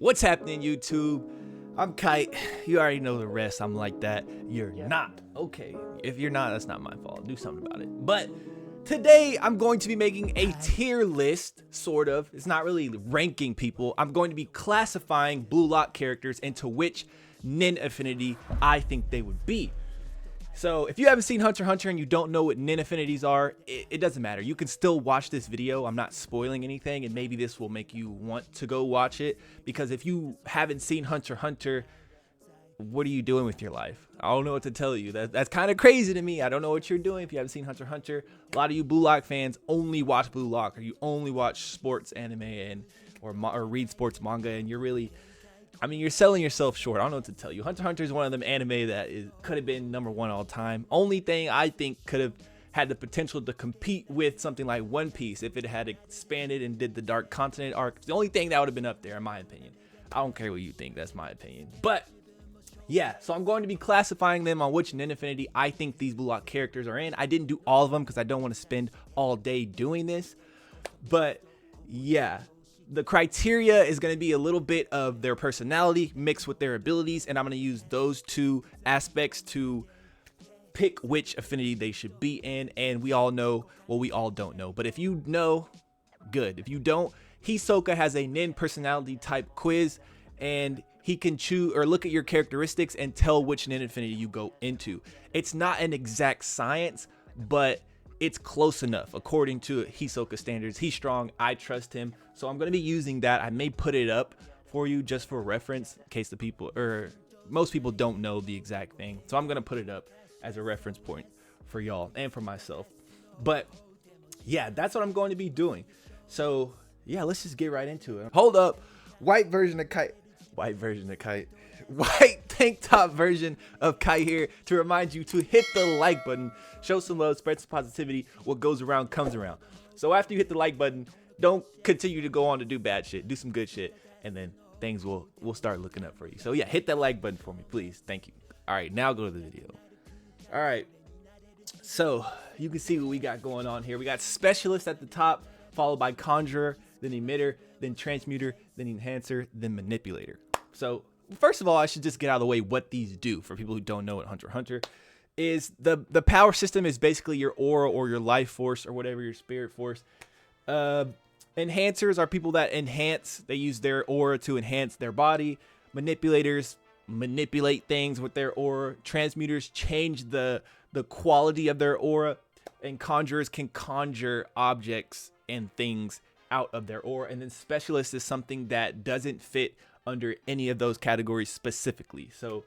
What's happening, YouTube? I'm Kite. You already know the rest. I'm like that. You're not. Okay. If you're not, that's not my fault. Do something about it. But today, I'm going to be making a tier list, sort of. It's not really ranking people. I'm going to be classifying Blue Lock characters into which Nen Affinity I think they would be. So if you haven't seen Hunter x Hunter and you don't know what Nen Affinities are, it doesn't matter. You can still watch this video. I'm not spoiling anything, and maybe this will make you want to go watch it, because if you haven't seen Hunter x Hunter, what are you doing with your life? I don't know what to tell you. That's kind of crazy to me. I don't know what you're doing if you haven't seen Hunter x Hunter. A lot of you Blue Lock fans only watch Blue Lock, or you only watch sports anime or read sports manga, and you're really... you're selling yourself short. I don't know what to tell you. Hunter x Hunter is one of them anime that could have been #1 all time. Only thing I think could have had the potential to compete with something like One Piece if it had expanded and did the Dark Continent arc. The only thing that would have been up there, in my opinion. I don't care what you think. That's my opinion. But yeah, so I'm going to be classifying them on which Nen Affinity I think these Blue Lock characters are in. I didn't do all of them because I don't want to spend all day doing this. But yeah. The criteria is going to be a little bit of their personality mixed with their abilities, and I'm going to use those two aspects to pick which affinity they should be in. And we all know, well, we all don't know, but if you know, good. If you don't, Hisoka has a Nen personality type quiz, and he can choose or look at your characteristics and tell which Nen affinity you go into. It's not an exact science, but it's close enough according to Hisoka standards. He's strong. I trust him. So I'm going to be using that. I may put it up for you just for reference in case the people or most people don't know the exact thing. So I'm going to put it up as a reference point for y'all and for myself. But yeah, that's what I'm going to be doing. So yeah, let's just get right into it. Hold up. White tank top version of Kite here to remind you to hit the like button, show some love, spread some positivity. What goes around comes around. So after you hit the like button, don't continue to go on to do bad shit. Do some good shit, and then things will start looking up for you. So yeah, hit that like button for me, please. Thank you. All right, now go to the video. All right, so you can see what we got going on here. We got Specialist at the top, followed by Conjurer, then Emitter, then Transmuter, then Enhancer, then Manipulator. So first of all, I should just get out of the way what these do for people who don't know what Hunter x Hunter is. The power system is basically your aura or your life force or whatever, your spirit force. Enhancers are people that enhance. They use their aura to enhance their body. Manipulators manipulate things with their aura. Transmuters change the quality of their aura. And conjurers can conjure objects and things out of their aura. And then Specialist is something that doesn't fit under any of those categories specifically. So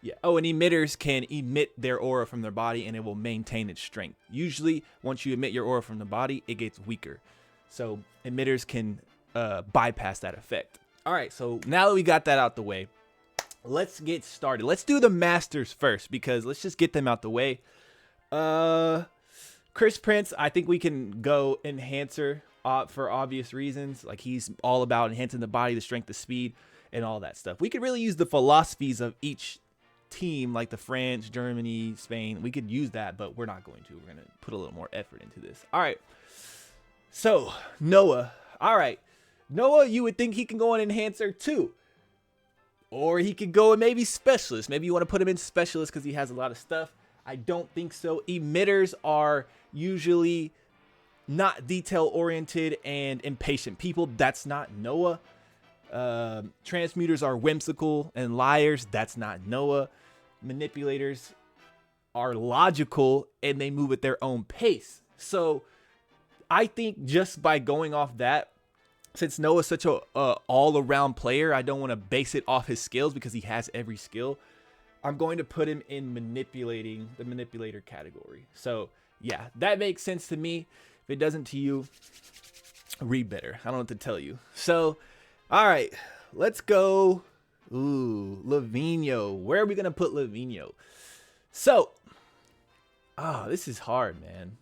yeah. Oh, and emitters can emit their aura from their body and it will maintain its strength. Usually once you emit your aura from the body, it gets weaker. So emitters can bypass that effect. All right, so now that we got that out the way, let's get started. Let's do the masters first, because let's just get them out the way. Chris Prince, I think we can go enhancer for obvious reasons. Like, he's all about enhancing the body, the strength, the speed, and all that stuff. We could really use the philosophies of each team, like the France, Germany, Spain. We could use that, but we're not going to. We're going to put a little more effort into this. All right. So, Noah. All right. Noah, you would think he can go in Enhancer too. Or he could go in maybe Specialist. Maybe you want to put him in Specialist because he has a lot of stuff. I don't think so. Emitters are usually not detail-oriented and impatient people. That's not Noah. Transmuters are whimsical and liars. That's not Noah. Manipulators are logical and they move at their own pace. So I think just by going off that, since Noah's such a all-around player, I don't want to base it off his skills because he has every skill. I'm going to put him in manipulating, the manipulator category. So yeah, that makes sense to me. If it doesn't to you, read better. I don't know what to tell you. So, all right, let's go. Ooh, Lavinho. Where are we going to put Lavinho? So, this is hard, man.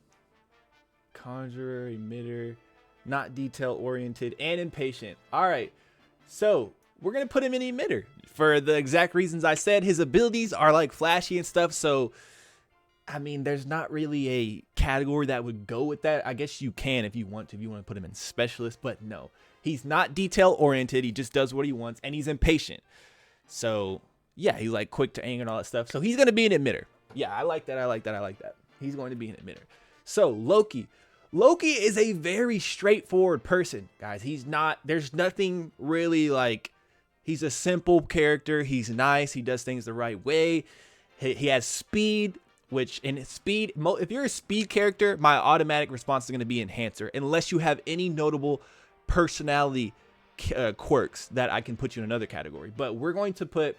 Conjurer, emitter, not detail-oriented, and impatient. All right, so we're going to put him in emitter for the exact reasons I said. His abilities are like flashy and stuff, so there's not really a category that would go with that. I guess you can if you want to. If you want to put him in Specialist, but no. He's not detail oriented. He just does what he wants, and he's impatient. So yeah, he's like quick to anger and all that stuff. So he's gonna be an emitter. Yeah, I like that. I like that. I like that. He's going to be an emitter. So Loki. Loki is a very straightforward person, guys. He's not, there's nothing really like, he's a simple character. He's nice. He does things the right way. He has speed, which in speed, if you're a speed character, my automatic response is going to be enhancer, unless you have any notable personality quirks that I can put you in another category. But we're going to put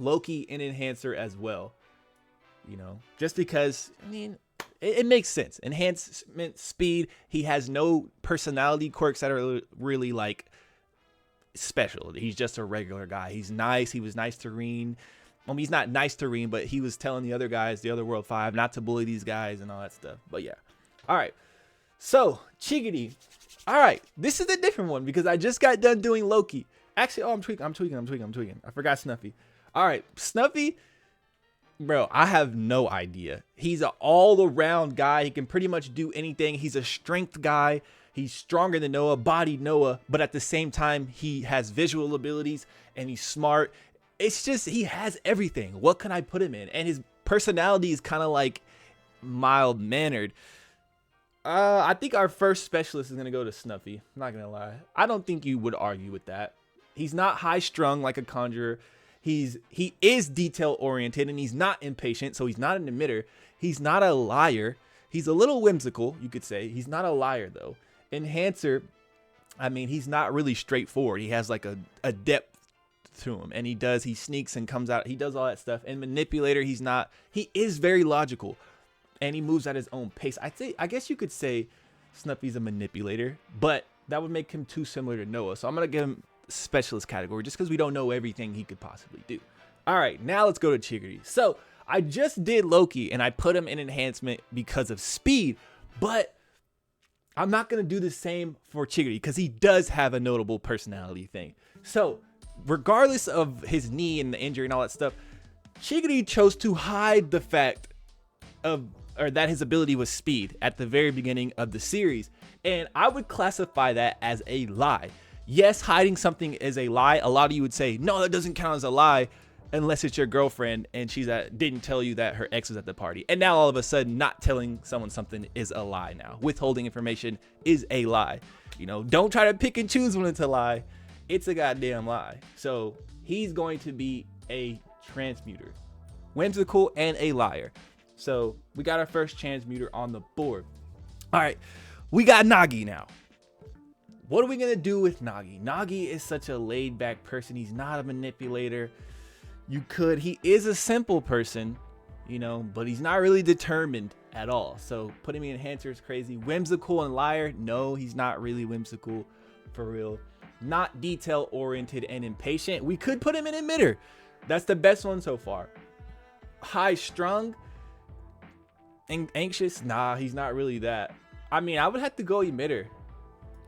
Loki in enhancer as well, you know, just because, I mean, it makes sense. Enhancement, speed. He has no personality quirks that are really like special. He's just a regular guy. He's nice. He was nice to Reen. I mean, he's not nice to Reen, but he was telling the other guys, the other World 5, not to bully these guys and all that stuff. But yeah. All right. So Chickadee. All right. This is a different one because I just got done doing Loki. Actually, oh, I'm tweaking. I forgot Snuffy. All right. Snuffy. Bro, I have no idea. He's an all-around guy. He can pretty much do anything. He's a strength guy. He's stronger than Noah, bodied Noah, but at the same time, he has visual abilities and he's smart. It's just, he has everything. What can I put him in? And his personality is kind of like mild-mannered. I think our first specialist is going to go to Snuffy. I'm not going to lie. I don't think you would argue with that. He's not high-strung like a conjurer. He is detail oriented and he's not impatient, so he's not an emitter. He's not a liar. He's a little whimsical, you could say. He's not a liar though. Enhancer, I mean, he's not really straightforward. He has like a depth to him, and he sneaks and comes out. He does all that stuff. And manipulator, he is very logical, and he moves at his own pace. I guess you could say Snuffy's a manipulator, but that would make him too similar to Noah. So I'm gonna give him specialist category just because we don't know everything he could possibly do. All right, now let's go to Chickadee. So I just did Loki and I put him in enhancement because of speed, but I'm not gonna do the same for Chickadee because he does have a notable personality thing. So regardless of his knee and the injury and all that stuff, Chickadee chose to hide the fact that his ability was speed at the very beginning of the series, and I would classify that as a lie. Yes, hiding something is a lie. A lot of you would say, no, that doesn't count as a lie unless it's your girlfriend and she didn't tell you that her ex was at the party. And now all of a sudden, not telling someone something is a lie now. Withholding information is a lie. You know, don't try to pick and choose when it's a lie. It's a goddamn lie. So he's going to be a transmuter. Whimsical and a liar. So we got our first transmuter on the board. All right, we got Nagi now. What are we gonna do with Nagi? Nagi is such a laid back person. He's not a manipulator. He is a simple person, you know, but he's not really determined at all. So putting me in enhancer is crazy. Whimsical and liar. No, he's not really whimsical for real. Not detail oriented and impatient. We could put him in emitter. That's the best one so far. High strung and anxious. Nah, he's not really that. I mean, I would have to go emitter.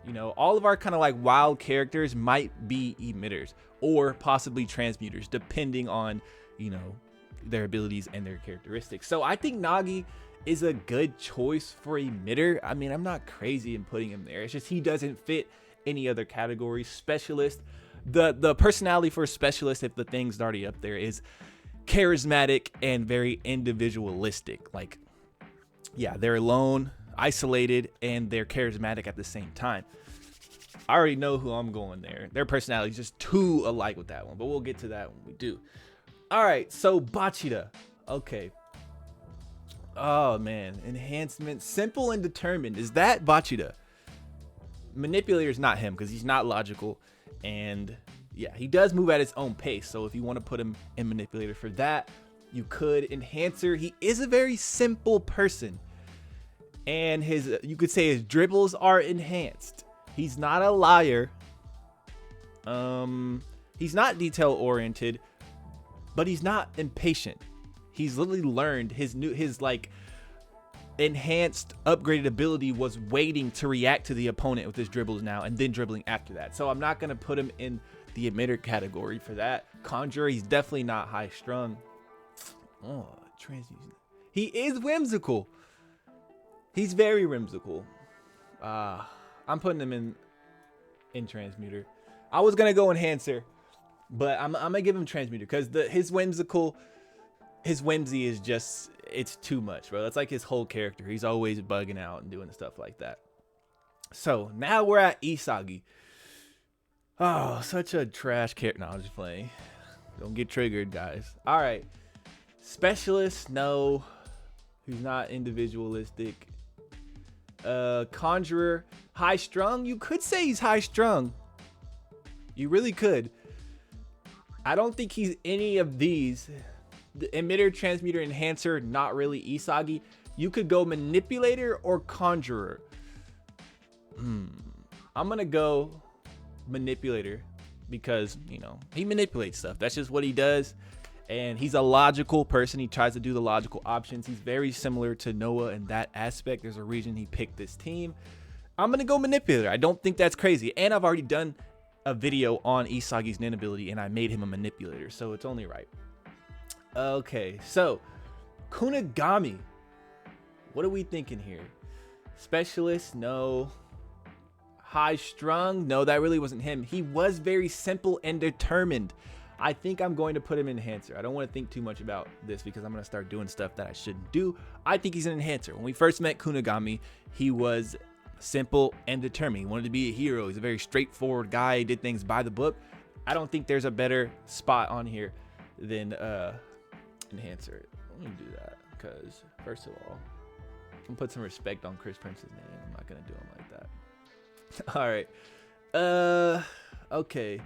You know, all of our kind of like wild characters might be emitters or possibly transmuters, depending on, you know, their abilities and their characteristics. So I think Nagi is a good choice for emitter. I mean, I'm not crazy in putting him there. It's just he doesn't fit any other category. Specialist, the personality for a specialist, if the thing's already up there, is charismatic and very individualistic. Like, yeah, they're alone, isolated, and they're charismatic at the same time. I already know who I'm going there. Their personality is just too alike with that one, but we'll get to that when we do. All right, so Bachida. Okay. Oh man, enhancement, simple and determined. Is that Bachida? Manipulator is not him because he's not logical, and yeah, he does move at his own pace. So if you want to put him in manipulator for that, you could. Enhancer, he is a very simple person, and you could say his dribbles are enhanced. He's not a liar. He's not detail oriented, but he's not impatient. He's literally learned his like enhanced upgraded ability was waiting to react to the opponent with his dribbles now and then dribbling after that. So I'm not going to put him in the emitter category for that. Conjurer, he's definitely not high strung. Oh, transfusion. He is whimsical. He's very whimsical. I'm putting him in. in Transmuter. I was gonna go Enhancer, but I'm gonna give him Transmuter because his whimsy is just, it's too much, bro. That's like his whole character. He's always bugging out and doing stuff like that. So now we're at Isagi. Oh, such a trash character. No, I'm just playing. Don't get triggered, guys. All right. Specialist, no. He's not individualistic. Conjurer, high strung. You could say he's high strung. You really could. I don't think he's any of these. The emitter, transmuter, enhancer, not really Isagi. You could go manipulator or conjurer. I'm gonna go manipulator because, you know, he manipulates stuff. That's just what he does. And he's a logical person. He tries to do the logical options. He's very similar to Noah in that aspect. There's a reason he picked this team. I'm gonna go manipulator. I don't think that's crazy. And I've already done a video on Isagi's Nen ability and I made him a manipulator, so it's only right. Okay, so Kunigami. What are we thinking here? Specialist, no. High strung, no, that really wasn't him. He was very simple and determined. I think I'm going to put him in enhancer. I don't want to think too much about this because I'm going to start doing stuff that I shouldn't do. I think he's an enhancer. When we first met Kunigami, he was simple and determined. He wanted to be a hero. He's a very straightforward guy. He did things by the book. I don't think there's a better spot on here than enhancer. Let me do that because, first of all, I'm going to put some respect on Chris Prince's name. I'm not going to do him like that. All right. Okay.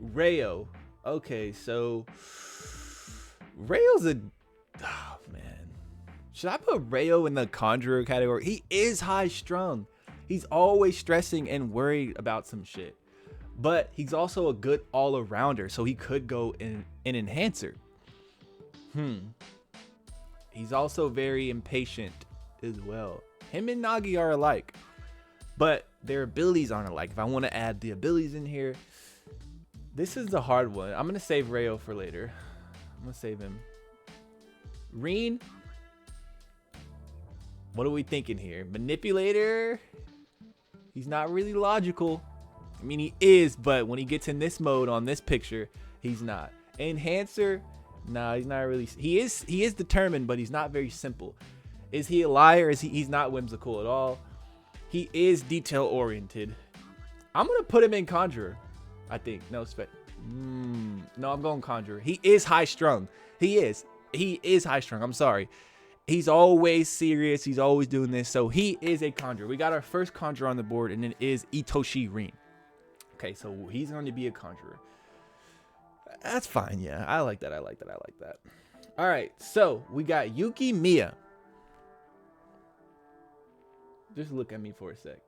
Rayo. Okay, so Rayo's oh man. Should I put Rayo in the conjurer category? He is high strung. He's always stressing and worried about some shit. But he's also a good all-arounder, so he could go in an enhancer. He's also very impatient as well. Him and Nagi are alike, but their abilities aren't alike. If I want to add the abilities in here, this is the hard one. I'm going to save Rayo for later. I'm going to save him. Reen. What are we thinking here? Manipulator. He's not really logical. I mean, he is, but when he gets in this mode on this picture, he's not. Enhancer. Nah, he's not really. He is determined, but he's not very simple. Is he a liar? He's not whimsical at all. He is detail oriented. I'm going to put him in conjurer. I think. No, I'm going conjurer. He is high strung. He is high strung. I'm sorry. He's always serious. He's always doing this. So he is a conjurer. We got our first conjurer on the board, and it is Itoshi Rin. Okay, so he's going to be a conjurer. That's fine. Yeah, I like that. All right, so we got Yuki Miya. Just look at me for a sec.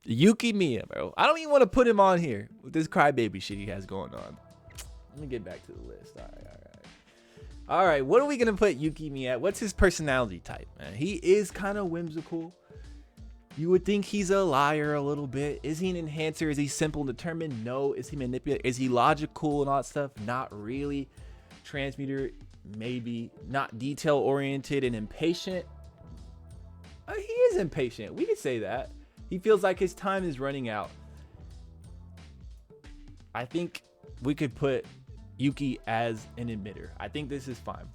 Yuki Miya, bro. I don't even want to put him on here with this crybaby shit he has going on. Let me get back to the list. All right. What are we going to put Yuki Miya at? What's his personality type, man? He is kind of whimsical. You would think he's a liar a little bit. Is he an enhancer? Is he simple and determined? No. Is he manipulative? Is he logical and all that stuff? Not really. Transmuter, maybe. Not detail oriented and impatient. He is impatient. We could say that. He feels like his time is running out. I think we could put Yuki as an emitter. I think this is fine.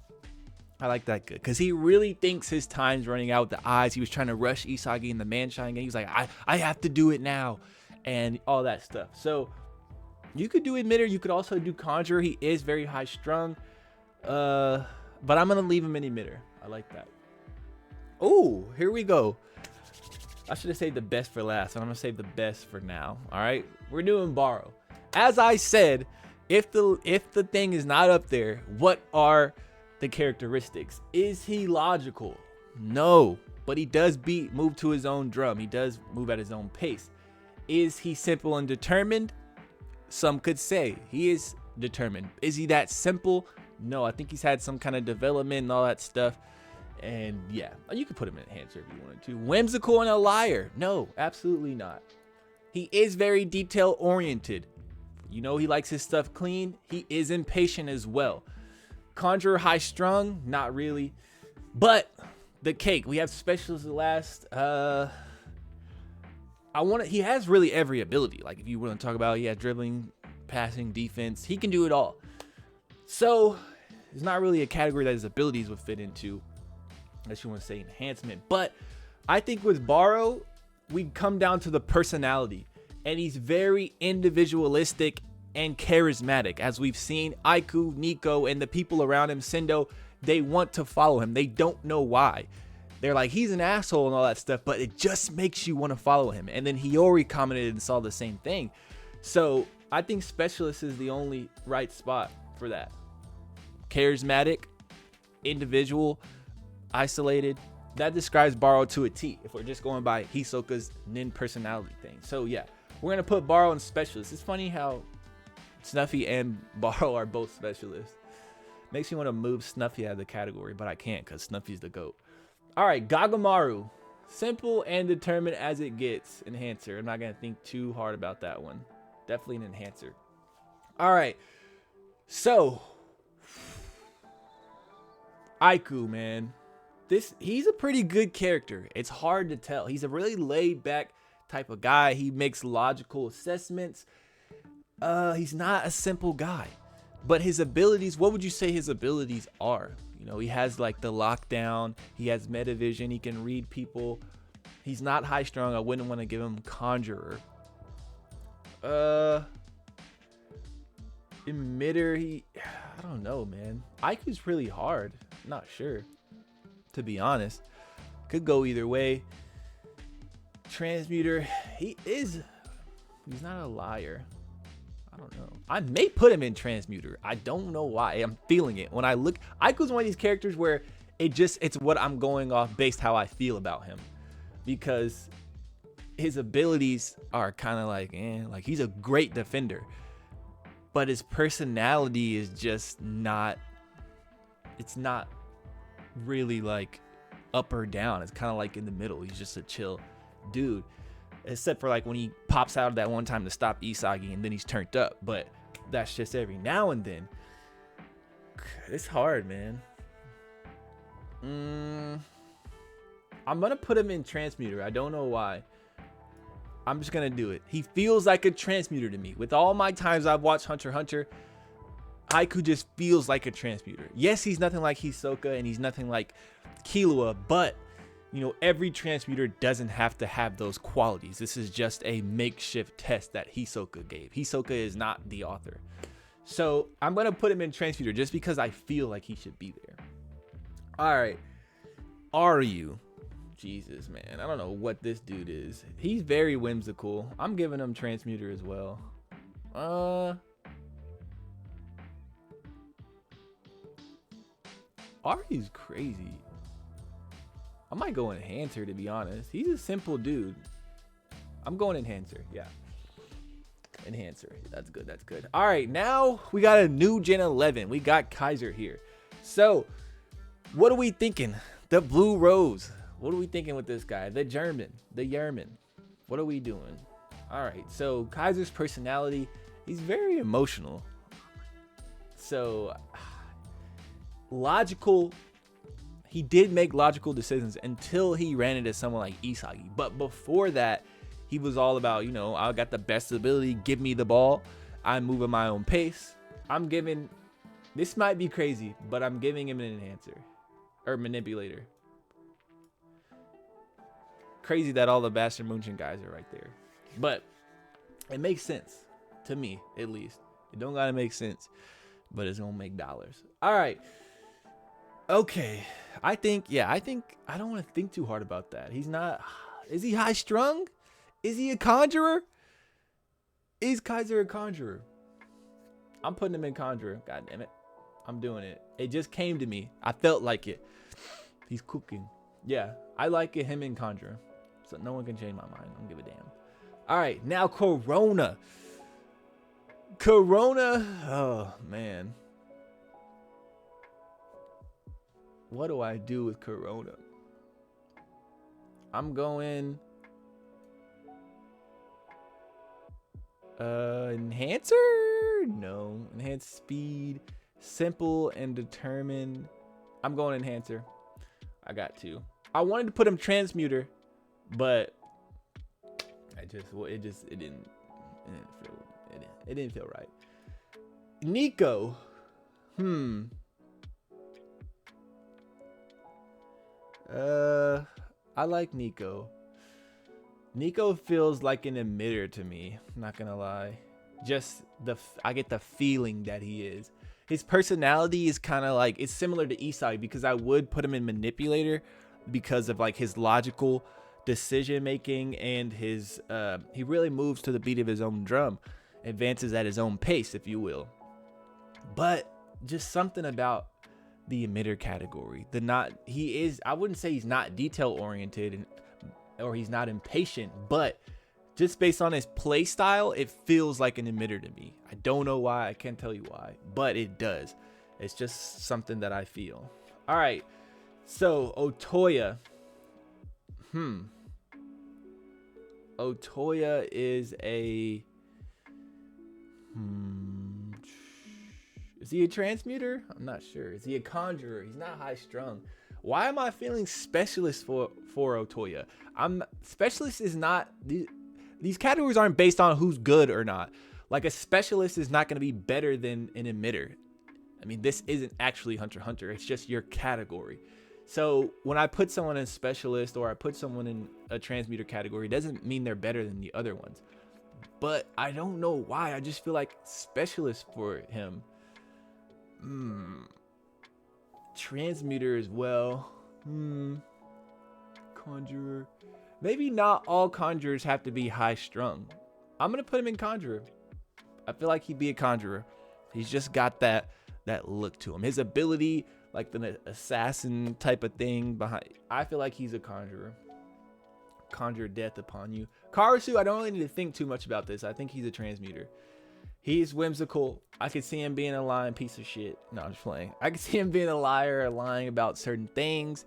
I like that good. Because he really thinks his time's running out with the eyes. He was trying to rush Isagi in the man-shine game. He was like, I have to do it now. And all that stuff. So you could do emitter. You could also do conjurer. He is very high strung. But I'm going to leave him in emitter. I like that. Oh, here we go. I should have saved the best for last, and I'm gonna save the best for now. All right, we're doing borrow. As I said, if the thing is not up there, what are the characteristics? Is he logical? No, but he does move to his own drum. He does move at his own pace. Is he simple and determined? Some could say he is determined. Is he that simple? No, I think he's had some kind of development and all that stuff. And yeah, you could put him in enhancer if you wanted to. Whimsical and a liar? No, absolutely not. He is very detail oriented. You know, he likes his stuff clean. He is impatient as well. Conjurer high strung? Not really. But the cake. We have specials last. he has really every ability. Like if you want to talk about, yeah, dribbling, passing, defense, he can do it all. So it's not really a category that his abilities would fit into, unless you want to say enhancement. But I think with Borrow, we come down to the personality, and he's very individualistic and charismatic. As we've seen, Aiku, Nico, and the people around him, Sendo, they want to follow him. They don't know why. They're like, he's an asshole and all that stuff, but it just makes you want to follow him. And then Hiyori commented and saw the same thing. So I think Specialist is the only right spot for that. Charismatic, individual, isolated. That describes Borrow to a T if we're just going by Hisoka's Nen personality thing. So yeah, we're going to put Borrow and Specialist. It's funny how Snuffy and Borrow are both Specialists. Makes me want to move Snuffy out of the category, but I can't because Snuffy's the GOAT. All right, Gagamaru. Simple and determined as it gets. Enhancer. I'm not going to think too hard about that one. Definitely an enhancer. All right. So, Aiku, man. He's a pretty good character. It's hard to tell. He's a really laid back type of guy. He makes logical assessments. He's not a simple guy. But his abilities, what would you say his abilities are? You know, he has like the lockdown. He has metavision. He can read people. He's not high strung. I wouldn't want to give him conjurer. Emitter, I don't know, man. Aiku's really hard. I'm not sure, to be honest. Could go either way. Transmuter, he's not a liar. I don't know. I may put him in Transmuter. I don't know why. I'm feeling it. When I look, Aiku's one of these characters where it's what I'm going off based how I feel about him. Because his abilities are kind of like he's a great defender. But his personality is just not, it's not really like up or down. It's kind of like in the middle. He's just a chill dude. Except for like when he pops out of that one time to stop Isagi and then he's turned up. But that's just every now and then. It's hard, man. I'm going to put him in Transmuter. I don't know why. I'm just going to do it. He feels like a Transmuter to me. With all my times I've watched Hunter x Hunter, Aiku just feels like a Transmuter. Yes, he's nothing like Hisoka and he's nothing like Killua, but you know, every Transmuter doesn't have to have those qualities. This is just a makeshift test that Hisoka gave. Hisoka is not the author. So I'm going to put him in Transmuter just because I feel like he should be there. All right. Ryu. Jesus, man. I don't know what this dude is. He's very whimsical. I'm giving him Transmuter as well. Ryu's crazy. I might go Enhancer, to be honest. He's a simple dude. I'm going Enhancer. Yeah. Enhancer. That's good. That's good. All right. Now we got a new Gen 11. We got Kaiser here. So what are we thinking? The Blue Rose. What are we thinking with this guy? The German. The Yerman. What are we doing? All right. So Kaiser's personality, he's very emotional. So logical. He did make logical decisions until he ran into someone like Isagi. But before that, he was all about, you know, I got the best ability. Give me the ball. I'm moving my own pace. I'm giving, this might be crazy, but I'm giving him an enhancer or manipulator. Crazy that all the Bastard Munchen guys are right there. But it makes sense to me, at least. It don't got to make sense, but it's going to make dollars. All right. Okay, I think I don't want to think too hard about that. He's not, is he high strung? Is he a conjurer? Is Kaiser a conjurer? I'm putting him in conjurer. God damn it. I'm doing it. It just came to me. I felt like it. He's cooking. Yeah, I like him in conjurer. So no one can change my mind. I don't give a damn. All right, now Corona. Oh, man. What do I do with Corona? I'm going enhancer? No. Enhanced speed. Simple and determined. I'm going enhancer. I got to. I wanted to put him Transmuter, but It didn't feel right. Nico. I like Nico. Nico feels like an emitter to me. I'm not gonna lie. I get the feeling that he is. His personality is kind of like, it's similar to Isai, because I would put him in manipulator because of like his logical decision making and his he really moves to the beat of his own drum, advances at his own pace, if you will. But just something about the emitter category, I wouldn't say he's not detail oriented or he's not impatient, but just based on his play style, it feels like an emitter to me. I don't know why. I can't tell you why, but it does. It's just something that I feel. All right. So Otoya. Otoya is a... Is he a transmuter? I'm not sure. Is he a conjurer? He's not high strung. Why am I feeling specialist for Otoya? Specialist is not... These categories aren't based on who's good or not. Like, a specialist is not going to be better than an emitter. I mean, this isn't actually Hunter x Hunter. It's just your category. So when I put someone in specialist or I put someone in a transmuter category, it doesn't mean they're better than the other ones. But I don't know why. I just feel like specialist for him. Transmuter as well. Conjurer. Maybe not all conjurers have to be high strung. I'm gonna put him in conjurer. I feel like he'd be a conjurer. He's just got that look to him. His ability, like the assassin type of thing behind. I feel like he's a conjurer. Conjure death upon you. Karasu, I don't really need to think too much about this. I think he's a transmuter. He's whimsical. I could see him being a lying piece of shit. No, I'm just playing. I could see him being a liar, lying about certain things,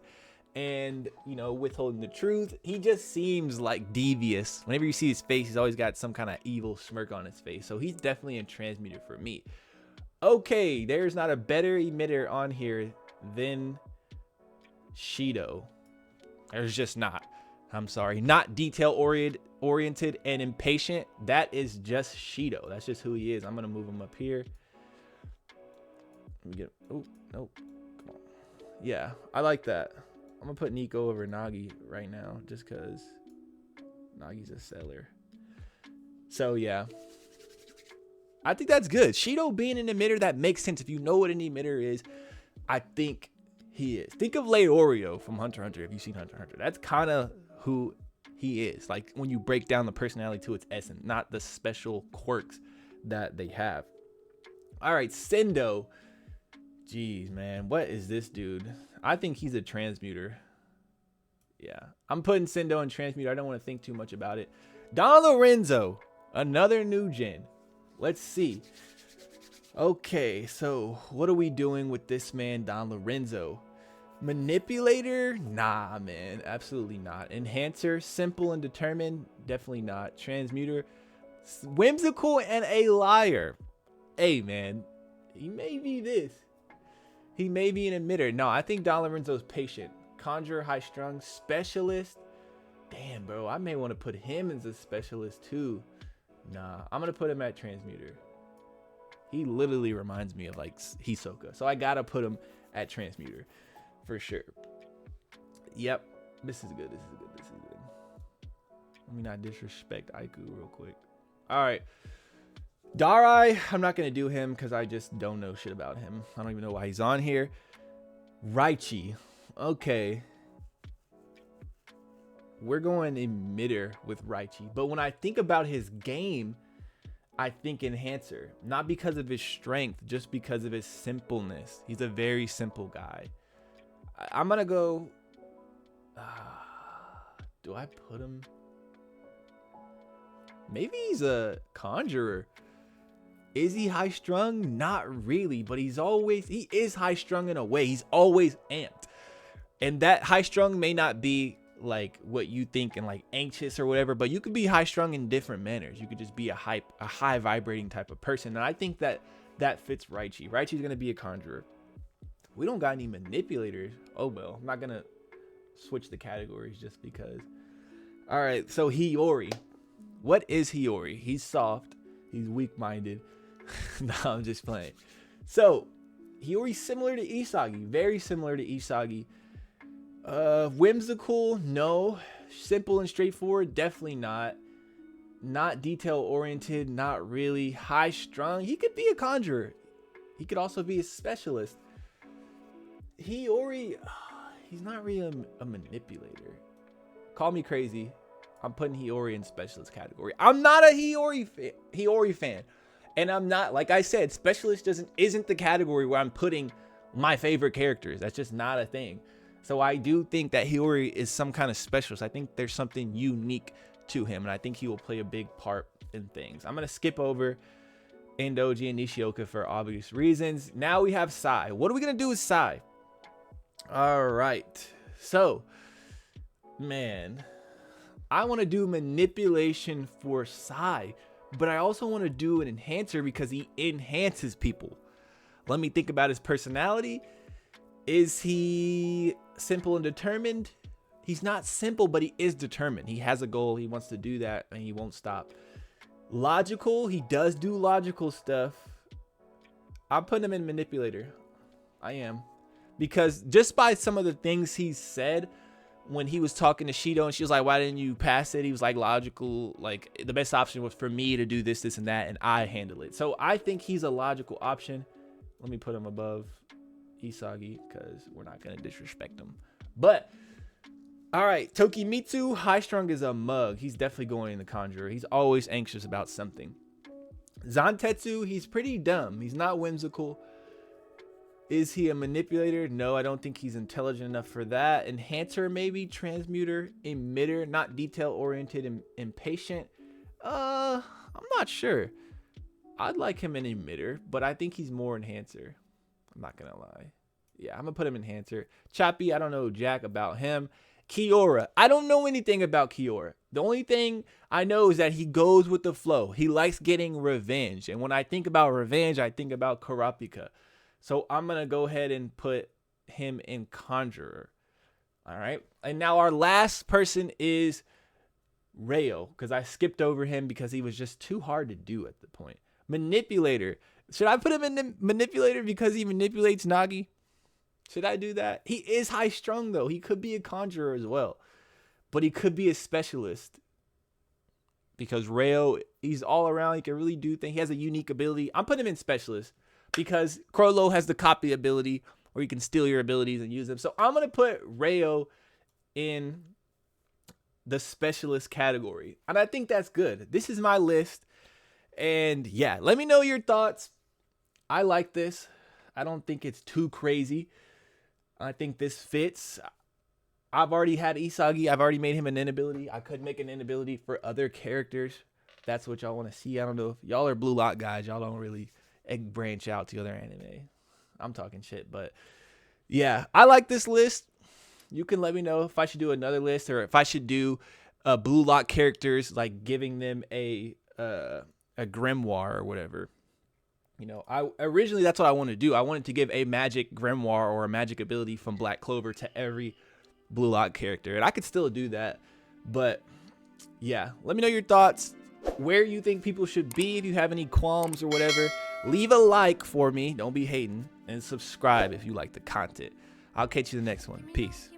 and, you know, withholding the truth. He just seems like devious. Whenever you see his face, he's always got some kind of evil smirk on his face. So he's definitely a transmuter for me. Okay, there's not a better emitter on here than Shido. There's just not. I'm sorry. Not detail oriented and impatient. That is just Shido. That's just who he is. I'm going to move him up here. Let me get... Oh, no. Come on. Yeah, I like that. I'm going to put Nico over Nagi right now just because Nagi's a seller. So, yeah. I think that's good. Shido being an emitter, that makes sense. If you know what an emitter is, I think he is. Think of Leorio from Hunter x Hunter if you've seen Hunter x Hunter. That's kind of who he is. Like, when you break down the personality to its essence, not the special quirks that they have. All right, Sendo. Jeez, man. What is this dude? I think he's a transmuter. Yeah. I'm putting Sendo in transmuter. I don't want to think too much about it. Don Lorenzo. Another new gen. Let's see. Okay, so what are we doing with this man, Don Lorenzo? Manipulator? Nah, man. Absolutely not. Enhancer? Simple and determined? Definitely not. Transmuter? Whimsical and a liar. Hey, man. He may be this. He may be an emitter. No, I think Don Lorenzo's patient. Conjurer, high strung, specialist. Damn, bro. I may want to put him as a specialist too. Nah, I'm going to put him at transmuter. He literally reminds me of like Hisoka. So I got to put him at transmuter for sure. Yep. This is good. This is good. This is good. Let me not disrespect Aiku real quick. All right. Darai, I'm not going to do him because I just don't know shit about him. I don't even know why he's on here. Raichi. Okay. We're going emitter with Raichi. But when I think about his game, I think enhancer. Not because of his strength, just because of his simpleness. He's a very simple guy. I'm going to go... do I put him... Maybe he's a conjurer. Is he high strung? Not really, but he is high strung in a way. He's always amped. And that high strung may not be like what you think and like anxious or whatever, but you could be high strung in different manners. You could just be a high vibrating type of person. And I think that fits Raichi. Raichi's going to be a conjurer. We don't got any manipulators. Oh, well, I'm not going to switch the categories just because. All right. So Hiyori. What is Hiyori? He's soft. He's weak-minded. No, I'm just playing. So, Hiyori's similar to Isagi. Very similar to Isagi. Whimsical? No. Simple and straightforward? Definitely not. Not detail-oriented? Not really. High-strung? He could be a conjurer. He could also be a specialist. Hiyori, he's not really a manipulator. Call me crazy. I'm putting Hiyori in specialist category. I'm not a Hiyori fan. And I'm not, like I said, specialist isn't the category where I'm putting my favorite characters. That's just not a thing. So I do think that Hiyori is some kind of specialist. I think there's something unique to him, and I think he will play a big part in things. I'm going to skip over Indoji and Nishioka for obvious reasons. Now we have Sai. What are we going to do with Sai? All right. So, man, I want to do manipulation for Sai, but I also want to do an enhancer because he enhances people. Let me think about his personality. Is he simple and determined? He's not simple, but he is determined. He has a goal. He wants to do that, and he won't stop. Logical. He does do logical stuff. I'm putting him in manipulator. I am. Because just by some of the things he said when he was talking to Shido, and she was like, why didn't you pass it? He was like, logical. Like, the best option was for me to do this, this, and that, and I handle it. So I think he's a logical option. Let me put him above Isagi because we're not going to disrespect him. But, all right, Tokimitsu, high strung is a mug. He's definitely going in the Conjurer. He's always anxious about something. Zantetsu, he's pretty dumb. He's not whimsical. Is he a manipulator? No, I don't think he's intelligent enough for that. Enhancer, maybe. Transmuter, emitter, not detail-oriented and impatient. I'm not sure. I'd like him an emitter, but I think he's more enhancer. I'm not gonna lie. Yeah, I'm gonna put him enhancer. Choppy, I don't know jack about him. Kiora, I don't know anything about Kiora. The only thing I know is that he goes with the flow. He likes getting revenge. And when I think about revenge, I think about Kurapika. So I'm going to go ahead and put him in Conjurer. All right. And now our last person is Rayo, because I skipped over him because he was just too hard to do at the point. Manipulator. Should I put him in the manipulator because he manipulates Nagi? Should I do that? He is high strung, though. He could be a conjurer as well. But he could be a specialist. Because Rayo, he's all around. He can really do things. He has a unique ability. I'm putting him in specialist. Because Crollo has the copy ability where you can steal your abilities and use them. So I'm going to put Rayo in the specialist category. And I think that's good. This is my list. And yeah, let me know your thoughts. I like this. I don't think it's too crazy. I think this fits. I've already had Isagi. I've already made him an inability. I could make an inability for other characters. That's what y'all want to see. I don't know if y'all are Blue Lock guys. Y'all don't really branch out to other anime. I'm talking shit, but yeah, I like this list. You can let me know if I should do another list or if I should do Blue Lock characters, like giving them a grimoire or whatever. You know, originally that's what I wanted to do. I wanted to give a magic grimoire or a magic ability from Black Clover to every Blue Lock character, and I could still do that. But yeah, let me know your thoughts, where you think people should be. If you have any qualms or whatever, leave a like for me, don't be hating, and subscribe if you like the content. I'll catch you in the next one. Peace.